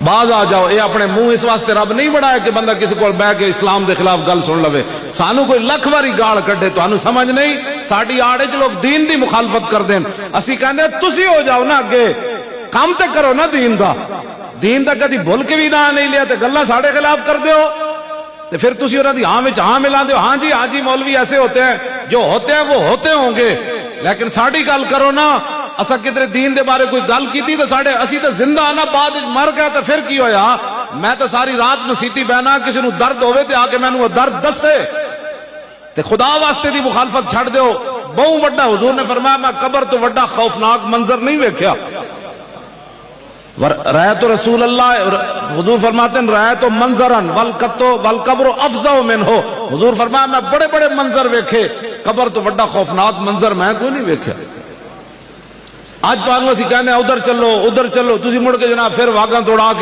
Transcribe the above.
باز آ جاؤ. یہ اپنے منہ اس واسطے رب نہیں بڑھایا کہ بندہ کسی کو بہ کے اسلام دے خلاف گل سن لوے. سانو کوئی لکھ واری گال کڈے تو سمجھ نہیں. ساڈی آڑ وچ لوگ دین دی مخالفت کر دین. اسی کہندے تسی ہو جاؤ نا اگے, کام تے کرو نا دین دا. دین دا کدی بھول کے بھی نہ نہیں لیا تے گلاں ساڈے خلاف کر دیو تے پھر تسی انہاں دی ہاں وچ ہاں ملا دیو. ہاں جی مولوی ایسے ہوتے ہیں, جو ہوتے ہیں وہ ہوتے ہوں گے, لیکن ساڈی گل کرو نا. اسا کدھر دین دے بارے کوئی گل کیتی تے ساڈے اسی تے زندہ آنا بعد وچ مر گیا تے پھر کی ہویا. میں تے ساری رات مسیتی بہنا, کسی نو درد ہوے تے آ کے مینوں درد دسے تے خدا واسطے دی مخالفت چھڈ دیو. بہت وڈا حضور نے فرمایا میں قبر تو وڈا خوفناک منظر نہیں ویکھیا. رأیت رسول اللہ, حضور فرماتے ہیں رأیت منظرن والقبر افظع منہ. حضور فرمایا میں بڑے بڑے منظر ویکھے, قبر تو وڈا خوفناک منظر میں کوئی نہیں ویکھیا. آج تو اسی کہنے ادھر چلو تسی مڑ کے جناب پھر واگاں توڑا کے